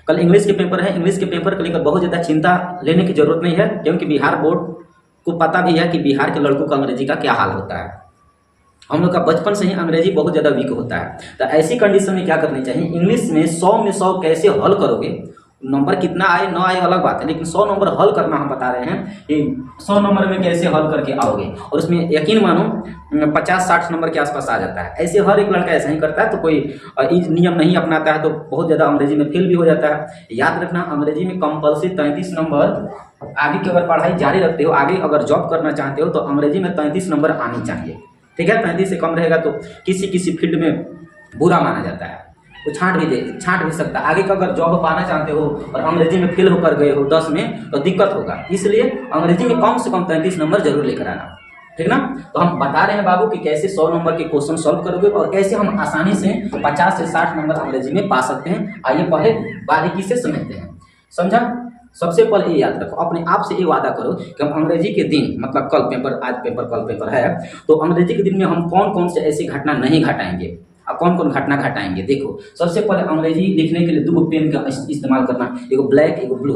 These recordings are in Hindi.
कल इंग्लिश के पेपर है, इंग्लिश के पेपर को लेकर बहुत ज़्यादा चिंता लेने की जरूरत नहीं है, क्योंकि बिहार बोर्ड को पता भी है कि बिहार के लड़कों का अंग्रेजी का क्या हाल होता है। हम लोग का बचपन से ही अंग्रेजी बहुत ज़्यादा वीक होता है। तो ऐसी कंडीशन में क्या करनी चाहिए, इंग्लिश में 100 कैसे हल करोगे, नंबर कितना आए ना आए अलग बात है, लेकिन 100 नंबर हल करना हम बता रहे हैं कि 100 नंबर में कैसे हल करके आओगे। और उसमें यकीन मानो 50-60 नंबर के आसपास आ जाता है। ऐसे हर एक लड़का ऐसा ही करता है, तो कोई नियम नहीं अपनाता है तो बहुत ज़्यादा अंग्रेजी में फेल भी हो जाता है। याद रखना, अंग्रेजी में कंपल्सरी 33 नंबर, आगे की अगर पढ़ाई जारी रखते हो, आगे अगर जॉब करना चाहते हो तो अंग्रेजी में 33 नंबर आनी चाहिए। ठीक है, 33 से कम रहेगा तो किसी फील्ड में बुरा माना जाता है, वो छांट भी सकता है। आगे का अगर जॉब पाना चाहते हो और अंग्रेजी में फेल होकर गए हो 10 में तो दिक्कत होगा, इसलिए अंग्रेजी में कम से कम 33 नंबर जरूर लेकर आना। ठीक ना, तो हम बता रहे हैं बाबू कि कैसे 100 नंबर के क्वेश्चन सॉल्व करोगे और कैसे हम आसानी से 50 से 60 नंबर अंग्रेजी में पा सकते हैं। आइए पहले बारीकी से समझते हैं, समझा। सबसे पहले ये याद रखो, अपने आप से ये वादा करो कि हम अंग्रेजी के दिन, मतलब कल पेपर, आज पेपर कल पेपर है, तो अंग्रेजी के दिन में हम कौन कौन से ऐसी घटना नहीं घटाएंगे। अब कौन कौन घटना घटाएंगे, देखो। सबसे पहले अंग्रेजी लिखने के लिए 2 पेन का इस्तेमाल करना, एगो ब्लैक एगो ब्लू।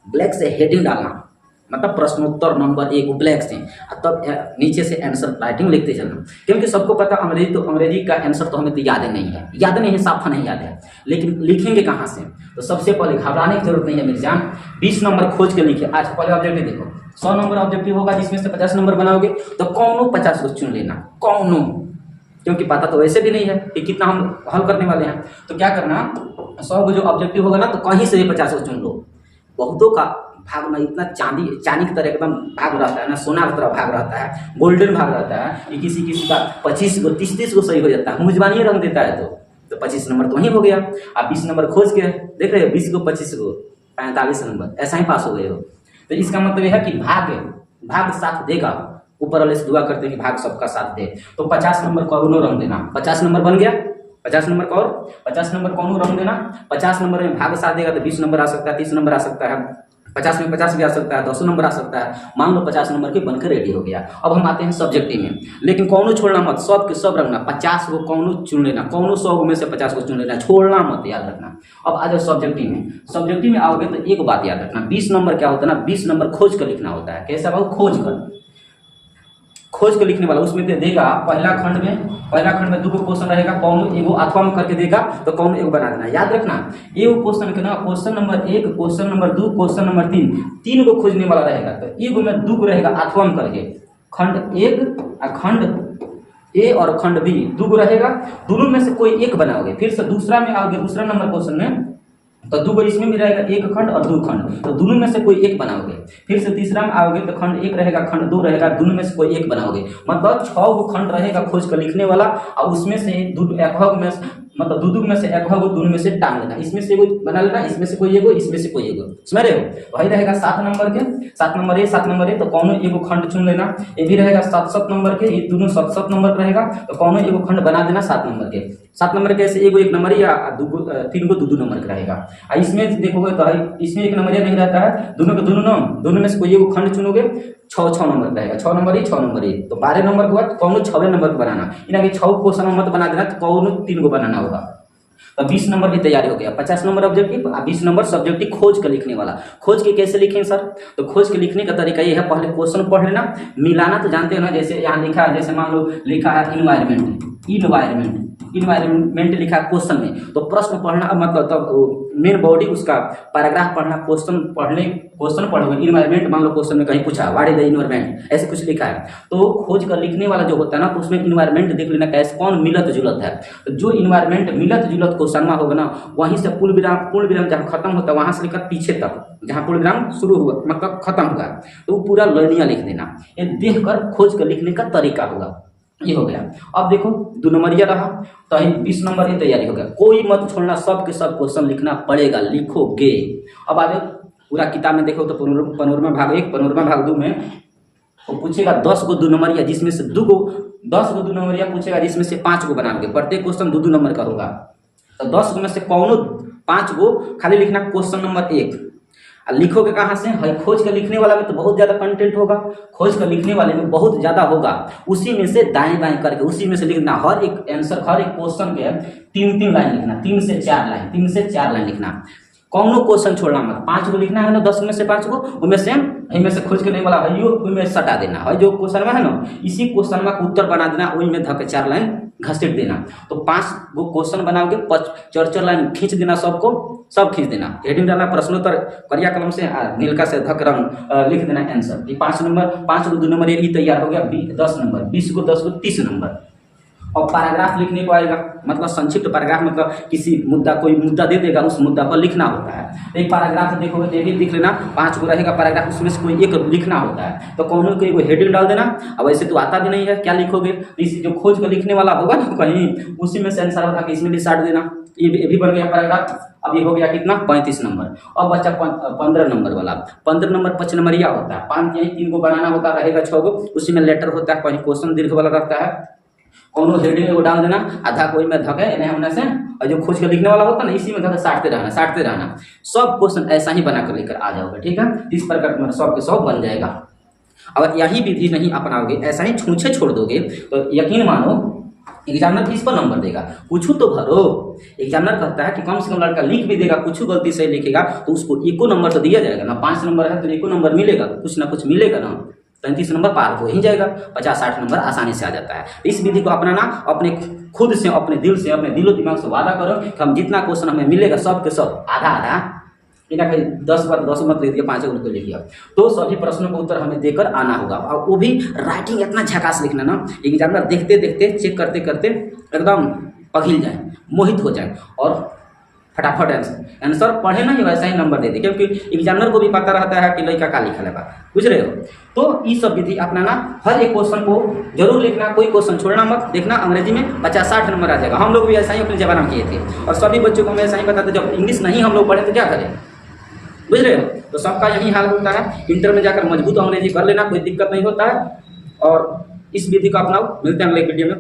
ब्लैक से हेडिंग डालना, मतलब प्रश्नोत्तर नंबर 1 ब्लैक से, तब नीचे से आंसर राइटिंग लिखते चलना। क्योंकि सबको पता अंग्रेजी का आंसर तो हमें तो याद नहीं है, साफा नहीं याद है, लेकिन लिखेंगे कहाँ से। तो सबसे पहले घबराने की जरूरत नहीं है मेरी जान, 20 नंबर खोज के लिखिए। आज पहले ऑब्जेक्टिव देखो, 100 नंबर ऑब्जेक्टिव होगा, जिसमें से 50 नंबर बनाओगे, तो कौनो 50 को चुन लेना, कौनो, क्योंकि पता तो वैसे भी नहीं है कि कितना हम हल करने वाले हैं। तो क्या करना, 100 को जो ऑब्जेक्टिव होगा ना, तो कहीं से भी 50 को चुन लो। बहुतों का भाग में इतना चांदी की तरह एकदम भाग रहता है ना, सोना की तरह भाग रहता है, गोल्डन भाग रहता है कि किसी का 25 को 30 को सही हो जाता है, मुझबानी रंग देता है तो 25 नंबर तो वहीं हो गया। आप 20 नंबर खोज के देख रहे हो, 20 को 25 को 45 नंबर, ऐसा ही पास हो गए हो। तो इसका मतलब यह है कि भाग साथ देगा, ऊपर वाले से दुआ करते हैं कि भाग सबका साथ दे। तो 50 नंबर कौनो रंग देना, 50 नंबर बन गया, 50 नंबर का, और 50 नंबर कौनो रंग देना। 50 नंबर में भाग साथ देगा तो 20 नंबर आ सकता है, 30 नंबर आ सकता है, 50 में 50 भी आ सकता है, 200 नंबर आ सकता है। मान लो 50 नंबर के बनकर रेडी हो गया। अब हम आते हैं सब्जेक्टिव में, लेकिन कौनो छोड़ना मत, सब के सब रखना। 50 को कौनो चुन लेना, कौनो 100 में से 50 को चुन लेना, छोड़ना मत, याद रखना। अब आ जाओ सब्जेक्टिव में आओगे तो एक बात याद रखना, 20 नंबर क्या होता है ना, 20 नंबर खोज कर लिखना होता है। कैसा भाव, खोज कर लिखने वाला। उसमें देगा पहला खंड में 2 क्वेश्चन रहेगा, कौन एगो अथवा में करके देगा तो कौन एगो बना देना। याद रखना, एगो क्वेश्चन के ना, question number 1, question number 2, question number 3 को खोजने वाला रहेगा। तो एगो में 2 को रहेगा अथवा में करके, खंड 1 और खंड ए और खंड बी 2 को रहेगा, दोनों में से कोई एक बनाओगे। फिर से दूसरा में आओगे, दूसरा नंबर क्वेश्चन में, तो 2 को इसमें भी रहेगा, 1 खंड और 2 खंड, तो दोनों में से कोई एक बनाओगे। फिर से तीसरा में आओगे तो खंड 1 रहेगा, खंड 2 रहेगा, दोनों में से कोई एक बनाओगे। मतलब 6 को खंड रहेगा खोज कर लिखने वाला, और उसमें से मतलब 2 में से एक भाग दोनों में से टांग लेना, इसमें से कोई बना लेना, इसमें से कोई एगो, इसमें से कोई एगो, समझ रहे हो। वही रहेगा 7 नंबर के, तो कौनो एगो खंड चुन लेना। ये भी रहेगा 7 नंबर के, ये दोनों 7 नंबर रहेगा, तो कौनो एगो खंड बना देना 7 नंबर के। 7 नंबर के ऐसे एगो 1 नंबर या 3 को 2 नंबर का रहेगा। इसमें देखोगे तो इसमें 1 नंबर नहीं रहता है, दोनों में से कोई एगो खंड चुनोगे, 6 नंबर रहेगा, 6 नंबर ही, तो 12 नंबर के बाद कौनो 6 नंबर को बनाना, इन्हें 6 क्वेश्चन मत बना देना, तो कौनो 3 को बनाना होगा। तो 20 नंबर की तैयारी हो गया, 50 नंबर ऑब्जेक्टिव, 20 नंबर सब्जेक्टिव खोज कर लिखने वाला। खोज के कैसे लिखें सर, तो खोज के लिखने का तरीका ये है, पहले क्वेश्चन पढ़ लेना, मिलाना तो जानते हो ना, जैसे यहाँ लिखा है, जैसे मान लो लिखा है इन्वायरमेंट लिखा है क्वेश्चन में, तो प्रश्न पढ़ना, मतलब तब मेन बॉडी उसका पैराग्राफ पढ़ना, क्वेश्चन पढ़ोगे। इन्वायरमेंट मान लो क्वेश्चन में कहीं पूछा, व्हाट इज द इन्वायरमेंट, ऐसे कुछ लिखा है, तो खोज कर लिखने वाला जो होता है ना, तो उसमें इन्वायरमेंट देख लेना कैसे, कौन मिलत जुलत है। तो जो इन्वायरमेंट मिलत जुलत क्वेश्चन में होगा ना, वहीं से पूर्ण विराम जहाँ खत्म होता है, वहां से लेकर पीछे तक जहाँ पूर्ण विराम शुरू हुआ, मतलब खत्म हुआ, तो पूरा लर्निया लिख देना। ये देखकर खोज कर लिखने का तरीका होगा। ये हो गया। अब देखो 2 नंबरिया रहा, तो 20 नंबर की तैयारी हो गया। कोई मत छोड़ना, सब के सब क्वेश्चन लिखना पड़ेगा, लिखोगे। अब आगे पूरा किताब में देखो तो पनोरमा भाग 1, पनोरमा भाग 2 में वो पूछेगा 10 को 2 नंबरिया, जिसमें से 10 को 2 नंबरिया पूछेगा, जिसमें से 5 को बनाओगे। प्रत्येक क्वेश्चन 2 नंबर का होगा, तो 10 में से कौनो 5 को खाली लिखना क्वेश्चन नंबर 1। लिखोगे कहाँ से, खोज कर लिखने वाला में तो बहुत ज़्यादा कंटेंट होगा, खोज कर लिखने वाले में बहुत ज़्यादा होगा, उसी में से दाएं बाएं करके उसी में से लिखना। हर एक आंसर, हर एक क्वेश्चन के 3 लाइन लिखना, 3 से 4 लाइन लिखना। कौनो क्वेश्चन छोड़ना मत, 5 को लिखना है ना, 10 में से 5 को, उनमें से इनमें से खोज के नहीं बोला है, उनमें सटा देना है, जो क्वेश्चन में है ना इसी क्वेश्चन में उत्तर बना देना, वही में धके 4 लाइन घसीट देना। तो 5 गो क्वेश्चन बनाओगे, 4 लाइन खींच देना, सबको सब खींच देना, हेडिंग डालना, प्रश्नोत्तर करिया कलम से नीलका से धक रंग लिख देना आंसर। 5 नंबर 5 को 2 नंबर ये तैयार हो गया, 10 नंबर, 20 को 10 को 30 नंबर। और पैराग्राफ लिखने को आएगा, मतलब संक्षिप्त पैराग्राफ, मतलब किसी मुद्दा, कोई मुद्दा दे देगा, उस मुद्दा पर लिखना होता है। एक पैराग्राफ देखोगे तो ये भी लिख लेना, 5 को रहेगा पैराग्राफ, उसमें से कोई एक लिखना होता है। तो कौन कोई वो हेडिंग डाल देना। अब वैसे तो आता भी नहीं है, क्या लिखोगे, इसी जो खोज कर लिखने वाला होगा ना कहीं, उसी में से आंसर उठा के इसमें भी साट देना। ये भी बन गया पैराग्राफ। अब ये हो गया कितना, 35 नंबर। अब बच्चा 15 नंबर वाला। 15 नंबर 5 नंबरिया होता है, 5 यानी 3 को बनाना होता रहेगा, 6 को उसी में लेटर होता है, कहीं क्वेश्चन दीर्घ वाला रहता है, कौनो हेडिंग को डाल देना, आधा कोई में धके इन्हें हमने से, और जो खोज के लिखने वाला होता है ना इसी में धके साटते रहना। सब क्वेश्चन ऐसा ही बना कर लेकर आ जाओगे, ठीक है। इस प्रकार तुम्हारा सब के सब बन जाएगा। अगर यही विधि नहीं अपनाओगे, ऐसा ही छूछे छोड़ दोगे, तो यकीन मानो एग्जामिनर किस पर नंबर देगा, कुछ तो भरो। एग्जामिनर कहता है कि कम से कम लड़का लिख भी देगा, कुछ गलती से लिखेगा तो उसको एको नंबर तो दिया जाएगा ना। 5 नंबर है तो एको नंबर मिलेगा, कुछ ना कुछ मिलेगा ना। 35 नंबर पार हो ही जाएगा, 50-60 नंबर आसानी से आ जाता है। इस विधि को अपनाना, अपने खुद से, अपने दिल से, अपने दिलो दिमाग से वादा करो कि हम जितना क्वेश्चन हमें मिलेगा सब के सब आधा, इतना कहीं 10 बार 10 मत लिख दिया, 5 को लिख दिया, तो सभी प्रश्नों का उत्तर हमें देकर आना होगा। और वो भी राइटिंग इतना झकास लिखना ना, एग्जामिनर देखते देखते, चेक करते करते एकदम पघिल जाए, मोहित हो जाए, और फटाफट आंसर पढ़े नहीं वैसा ही नंबर दे दे, क्योंकि एग्जामिनर को भी पता रहता है कि लड़का का लिखा है, बुझ रहे हो। तो ये सब विधि अपनाना, हर एक क्वेश्चन को जरूर लिखना, कोई क्वेश्चन छोड़ना मत। देखना अंग्रेजी में 50-60 नंबर आ जाएगा। हम लोग भी ऐसा ही अपने जमाना में किए थे, और सभी बच्चों को हम ऐसा ही बताते। जब इंग्लिश नहीं हम लोग पढ़े तो क्या करें, बुझ रहे हो। तो सबका यही हाल होता है, इंटर में जाकर मजबूत अंग्रेजी कर लेना, कोई दिक्कत नहीं होता है। और इस विधि को अपनाओ। मिलते हैं अगले वीडियो में।